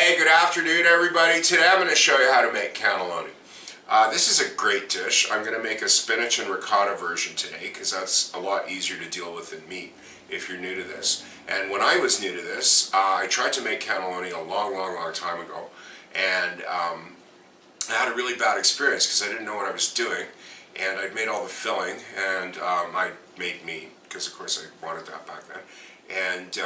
Hey, good afternoon everybody. Today I'm going to show you how to make cannelloni. This is a great dish. I'm going to make a spinach and ricotta version today because that's a lot easier to deal with than meat if you're new to this. And when I was new to this, I tried to make cannelloni a long time ago, and I had a really bad experience because I didn't know what I was doing, and I'd made all the filling, and I made meat because of course I wanted that back then, and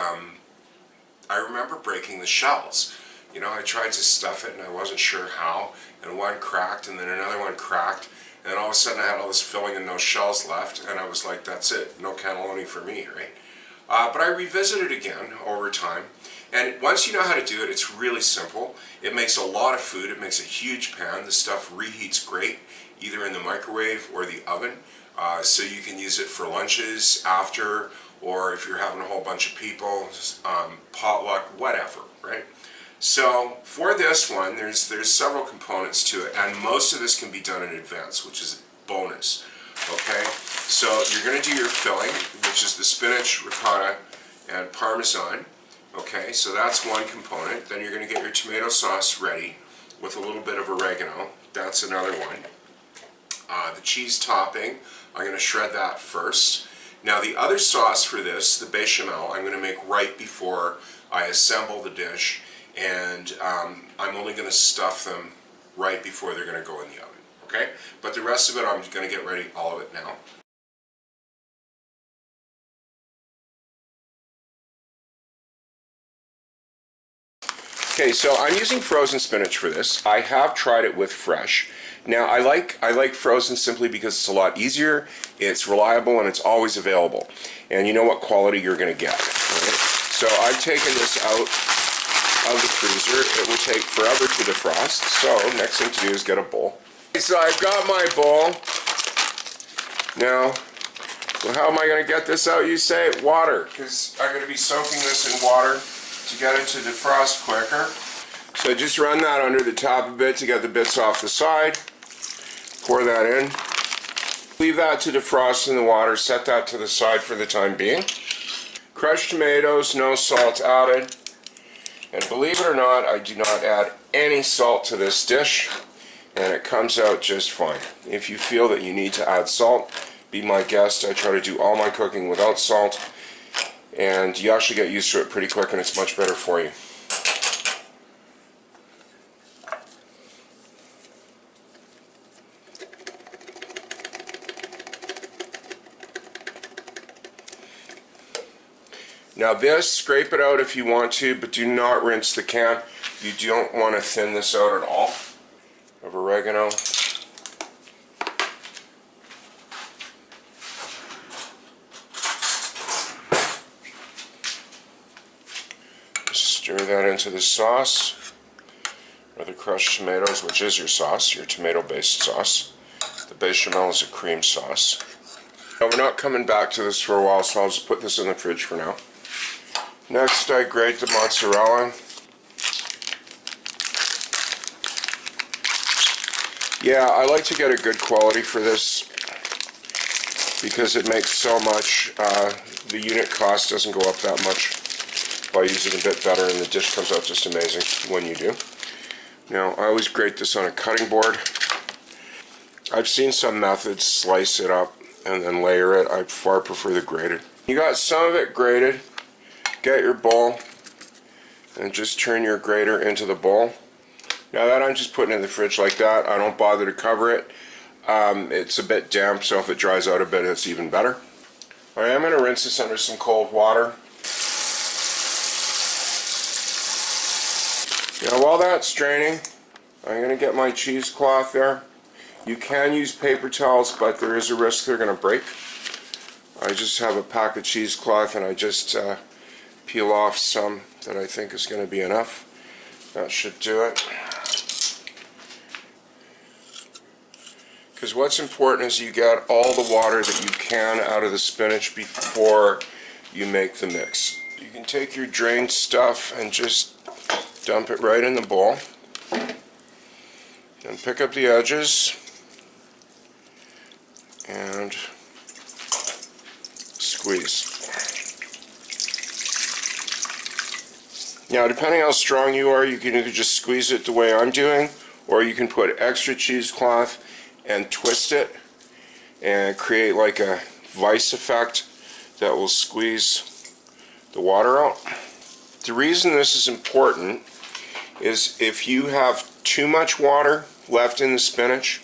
I remember breaking the shells. You know, I tried to stuff it and I wasn't sure how, and one cracked and then another one cracked, and all of a sudden I had all this filling and no shells left, and I was like, that's it, no cannelloni for me, right? But I revisited again over time, and once you know how to do it, it's really simple. It makes a lot of food. It makes a huge pan. The stuff reheats great, either in the microwave or the oven, so you can use it for lunches, after, or if you're having a whole bunch of people, potluck, whatever, right? So for this one, there's several components to it, and most of this can be done in advance, which is a bonus. Okay, so you're going to do your filling, which is the spinach, ricotta, and parmesan. Okay, so that's one component. Then you're going to get your tomato sauce ready with a little bit of oregano. That's another one. The cheese topping, I'm going to shred that first. Now the other sauce for this, the bechamel, I'm going to make right before I assemble the dish, and I'm only going to stuff them right before they're going to go in the oven. Okay? But the rest of it, I'm going to get ready all of it now. Okay, so I'm using frozen spinach for this. I have tried it with fresh. Now I like frozen simply because it's a lot easier, it's reliable, and it's always available. And you know what quality you're going to get. Right? So I've taken this out of the freezer. It will take forever to defrost. So next thing to do is get a bowl. So I've got my bowl. Now, so how am I going to get this out, you say? Water, because I'm going to be soaking this in water to get it to defrost quicker. So just run that under the top a bit to get the bits off the side. Pour that in. Leave that to defrost in the water. Set that to the side for the time being. Crushed tomatoes, no salt added. And believe it or not, I do not add any salt to this dish, and it comes out just fine. If you feel that you need to add salt, be my guest. I try to do all my cooking without salt, and you actually get used to it pretty quick, and it's much better for you. Now this, scrape it out if you want to, but do not rinse the can. You don't want to thin this out at all. Of oregano. Stir that into the sauce, or the crushed tomatoes, which is your sauce, your tomato-based sauce. The bechamel is a cream sauce. Now we're not coming back to this for a while, so I'll just put this in the fridge for now. Next, I grate the mozzarella. Yeah, I like to get a good quality for this because it makes so much. The unit cost doesn't go up that much by using a bit better, and the dish comes out just amazing when you do. Now, I always grate this on a cutting board. I've seen some methods slice it up and then layer it. I far prefer the grated. You got some of it grated. Get your bowl and just turn your grater into the bowl. Now that I'm just putting it in the fridge like that, I don't bother to cover it. It's a bit damp, so if it dries out a bit, it's even better. Alright, I'm going to rinse this under some cold water. Now while that's draining, I'm going to get my cheesecloth there. You can use paper towels, but there is a risk they're going to break. I just have a pack of cheesecloth, and I just peel off some that I think is going to be enough. That should do it. Because what's important is you get all the water that you can out of the spinach before you make the mix. You can take your drained stuff and just dump it right in the bowl. And pick up the edges and squeeze. Now, depending how strong you are, you can either just squeeze it the way I'm doing, or you can put extra cheesecloth and twist it and create like a vice effect that will squeeze the water out. The reason this is important is if you have too much water left in the spinach,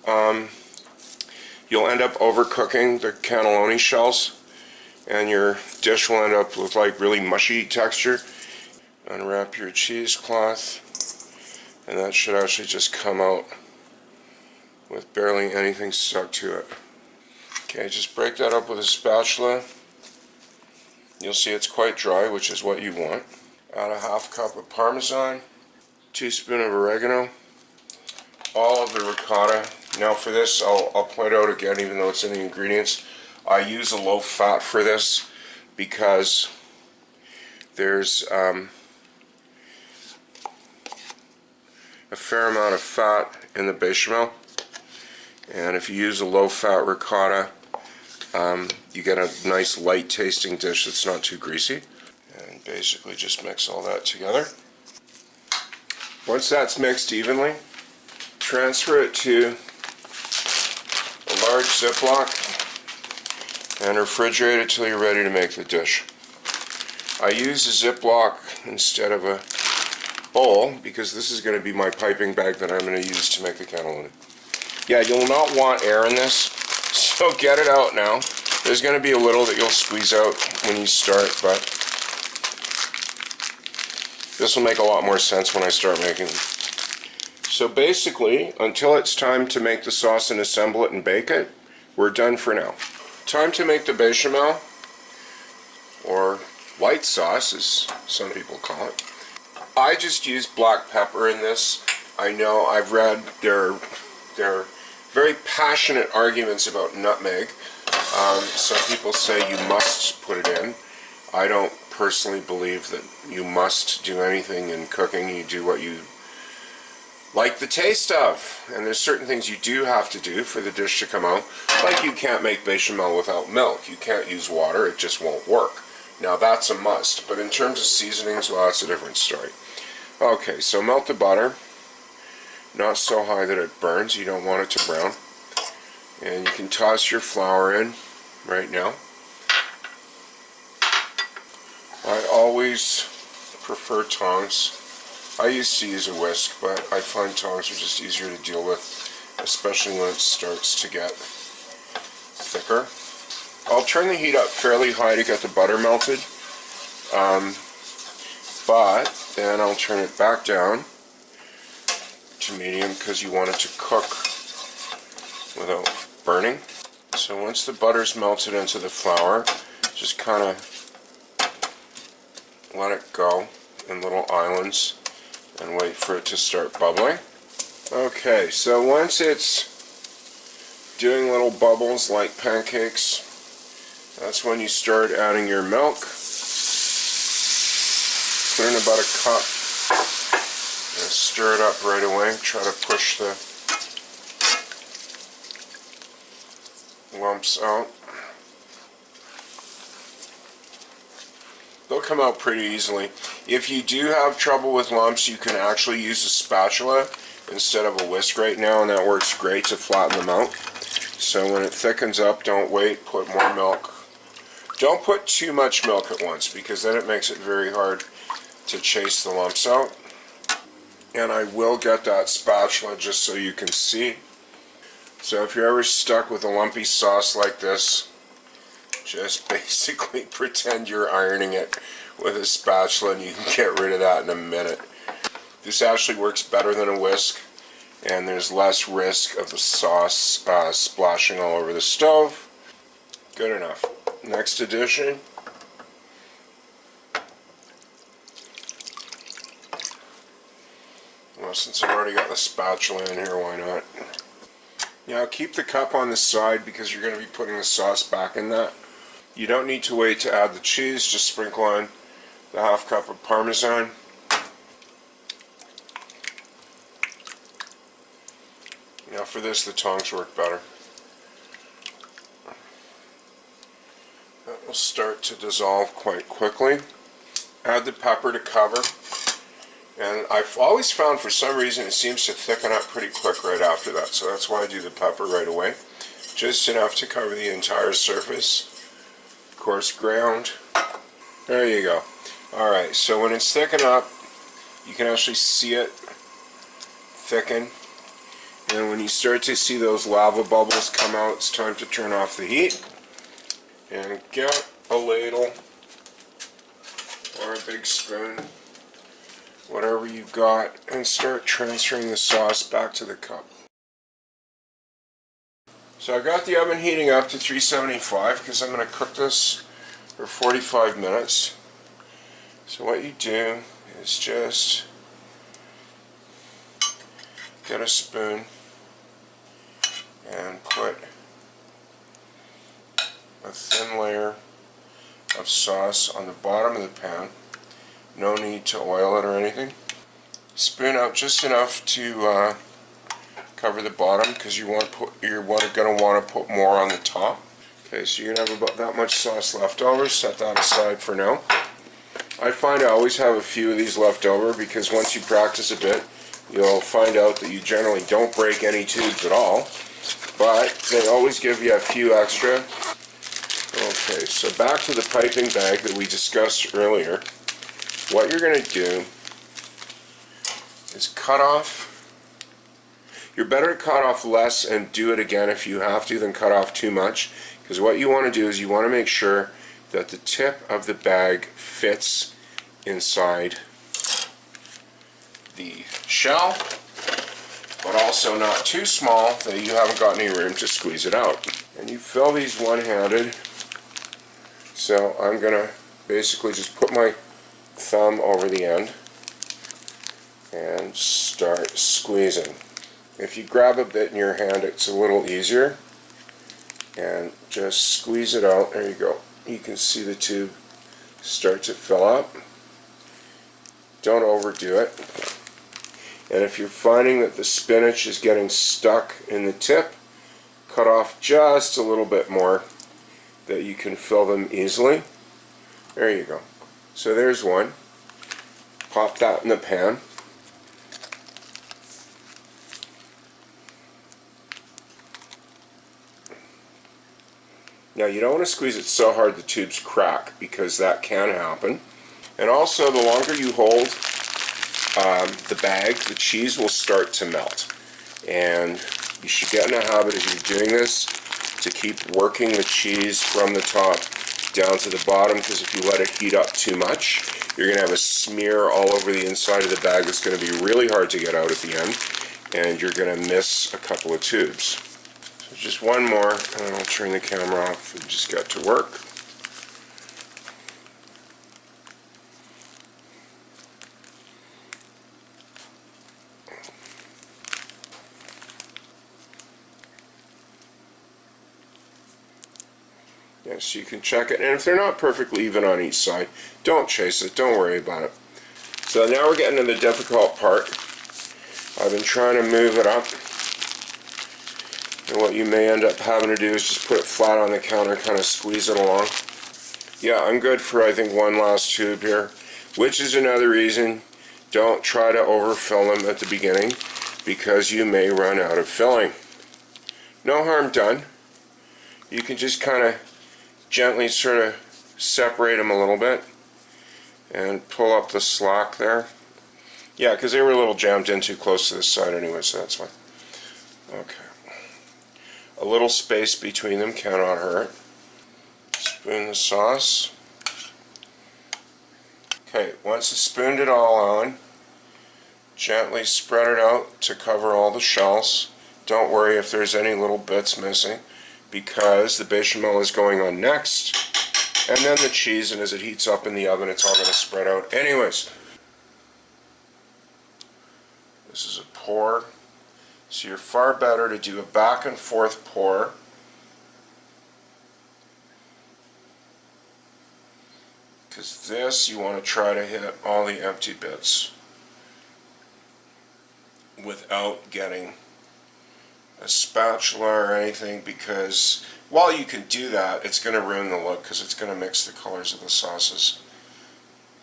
you'll end up overcooking the cannelloni shells and your dish will end up with like really mushy texture. Unwrap your cheesecloth, and that should actually just come out with barely anything stuck to it. Okay, just break that up with a spatula. You'll see it's quite dry, which is what you want. Add a half cup of parmesan, teaspoon of oregano, all of the ricotta. Now for this, I'll point out again, even though it's in the ingredients, I use a low fat for this because there's a fair amount of fat in the bechamel, and if you use a low fat ricotta, you get a nice light tasting dish that's not too greasy. And basically just mix all that together. Once that's mixed evenly, transfer it to a large ziploc and refrigerate it till you're ready to make the dish. I use a ziploc instead of a bowl because this is going to be my piping bag that I'm going to use to make the cannelloni. Yeah, you'll not want air in this, so get it out now. There's going to be a little that you'll squeeze out when you start, but this will make a lot more sense when I start making them. So basically, until it's time to make the sauce and assemble it and bake it, we're done for now. Time to make the bechamel, or white sauce as some people call it. I just use black pepper in this. I know I've read there are very passionate arguments about nutmeg. Some people say you must put it in. I don't personally believe that you must do anything in cooking. You do what you like the taste of, and there's certain things you do have to do for the dish to come out. Like you can't make bechamel without milk. You can't use water, it just won't work. Now that's a must, but in terms of seasonings, well, that's a different story. Okay, so melt the butter, not so high that it burns. You don't want it to brown. And you can toss your flour in right now. I always prefer tongs. I used to use a whisk, but I find tongs are just easier to deal with, especially when it starts to get thicker. I'll turn the heat up fairly high to get the butter melted, but then I'll turn it back down to medium because you want it to cook without burning. So once the butter's melted into the flour, just kind of let it go in little islands and wait for it to start bubbling. Okay, so once it's doing little bubbles like pancakes, that's when you start adding your milk. Put in about a cup and stir it up right away. Try to push the lumps out. They'll come out pretty easily. If you do have trouble with lumps, you can actually use a spatula instead of a whisk right now, and that works great to flatten them out. So when it thickens up, don't wait, put more milk. Don't put too much milk at once because then it makes it very hard to chase the lumps out. And I will get that spatula just so you can see. So if you're ever stuck with a lumpy sauce like this, just basically pretend you're ironing it with a spatula and you can get rid of that in a minute. This actually works better than a whisk, and there's less risk of the sauce splashing all over the stove. Good enough. Next addition. Well, since I've already got the spatula in here, why not? Now keep the cup on the side because you're going to be putting the sauce back in that. You don't need to wait to add the cheese, just sprinkle on the half cup of parmesan. Now for this, the tongs work better. That will start to dissolve quite quickly. Add the pepper to cover. And I've always found for some reason it seems to thicken up pretty quick right after that. So that's why I do the pepper right away. Just enough to cover the entire surface. Coarse ground. There you go. Alright, so when it's thickened up, you can actually see it thicken. And when you start to see those lava bubbles come out, it's time to turn off the heat. And get a ladle or a big spoon, whatever you've got, and start transferring the sauce back to the cup. So I got the oven heating up to 375 because I'm going to cook this for 45 minutes. So what you do is just get a spoon and put a thin layer of sauce on the bottom of the pan. No need to oil it or anything. Spoon out just enough to cover the bottom because you're going to want to put more on the top. Okay, so you're going to have about that much sauce left over. Set that aside for now. I find I always have a few of these left over because once you practice a bit, you'll find out that you generally don't break any tubes at all, but they always give you a few extra. Okay, so back to the piping bag that we discussed earlier. What you're going to do is cut off. You're better to cut off less and do it again if you have to than cut off too much, because what you want to do is you want to make sure that the tip of the bag fits inside the shell, but also not too small that you haven't got any room to squeeze it out. And you fill these one-handed, so I'm going to basically just put my thumb over the end and start squeezing. If you grab a bit in your hand, it's a little easier, and just squeeze it out. There you go. You can see the tube start to fill up. Don't overdo it. And if you're finding that the spinach is getting stuck in the tip, cut off just a little bit more that you can fill them easily. There you go. So there's one. Pop that in the pan. Now you don't want to squeeze it so hard the tubes crack, because that can happen. And also, the longer you hold the bag, the cheese will start to melt. And you should get in a habit as you're doing this to keep working the cheese from the top down to the bottom, because if you let it heat up too much, you're going to have a smear all over the inside of the bag that's going to be really hard to get out at the end, and you're going to miss a couple of tubes. So just one more, and then I'll turn the camera off and just get to work. So you can check it, and if they're not perfectly even on each side, don't chase it, don't worry about it. So now we're getting to the difficult part. I've been trying to move it up, and what you may end up having to do is just put it flat on the counter, kind of squeeze it along. Yeah, I'm good for I think one last tube here, which is another reason don't try to overfill them at the beginning, because you may run out of filling. No harm done. You can just kind of gently sort of separate them a little bit and pull up the slack there. Yeah, because they were a little jammed in too close to this side anyway, so that's fine. Okay. A little space between them cannot hurt. Spoon the sauce. Okay, once you spooned it all on, gently spread it out to cover all the shells. Don't worry if there's any little bits missing, because the bechamel is going on next, and then the cheese, and as it heats up in the oven, it's all going to spread out anyways. This is a pour, so you're far better to do a back and forth pour. Because this, you want to try to hit all the empty bits without getting a spatula or anything, because while you can do that, it's going to ruin the look because it's going to mix the colors of the sauces.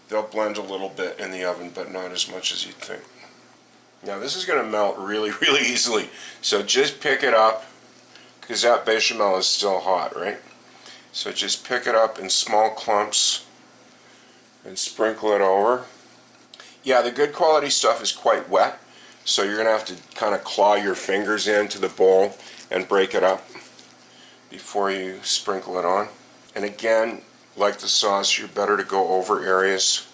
They'll blend a little bit in the oven, but not as much as you'd think. Now this is going to melt really, really easily. So just pick it up, because that bechamel is still hot, right? So just pick it up in small clumps and sprinkle it over. Yeah, the good quality stuff is quite wet, so you're going to have to kind of claw your fingers into the bowl and break it up before you sprinkle it on. And again, like the sauce, you're better to go over areas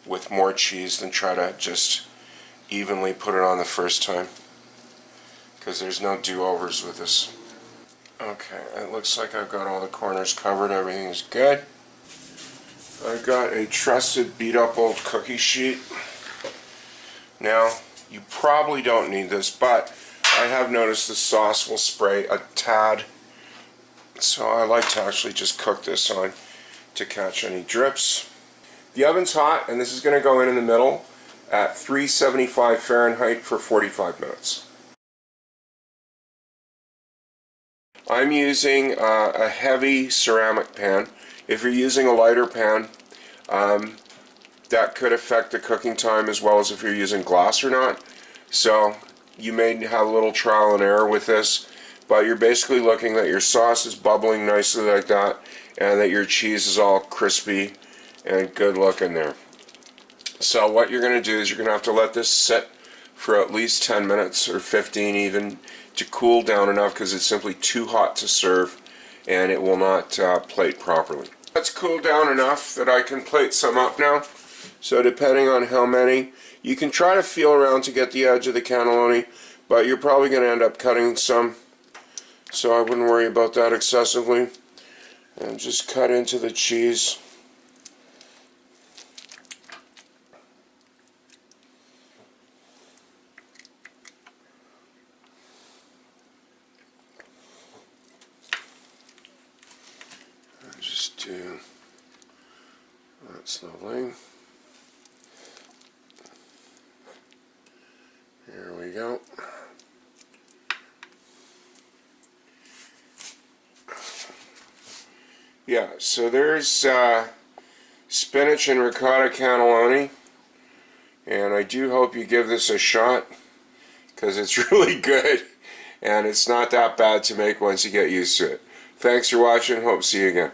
with more cheese than try to just evenly put it on the first time, because there's no do-overs with this. Okay, it looks like I've got all the corners covered. Everything is good. I've got a trusted beat up old cookie sheet. Now, you probably don't need this, but I have noticed the sauce will spray a tad, so I like to actually just cook this on to catch any drips. The oven's hot, and this is going to go in the middle at 375 Fahrenheit for 45 minutes. I'm using a heavy ceramic pan. If you're using a lighter pan, that could affect the cooking time as well as if you're using glass or not. So you may have a little trial and error with this, but you're basically looking that your sauce is bubbling nicely like that, and that your cheese is all crispy and good looking there. So what you're going to do is you're going to have to let this sit for at least 10 minutes or 15 even to cool down enough, because it's simply too hot to serve and it will not plate properly. It's cooled down enough that I can plate some up now. So depending on how many, you can try to feel around to get the edge of the cannelloni, but you're probably going to end up cutting some, so I wouldn't worry about that excessively. And just cut into the cheese. Just do, that's lovely. Here we go. Yeah, so there's spinach and ricotta cannelloni, and I do hope you give this a shot, because it's really good, and it's not that bad to make once you get used to it. Thanks for watching. Hope to see you again.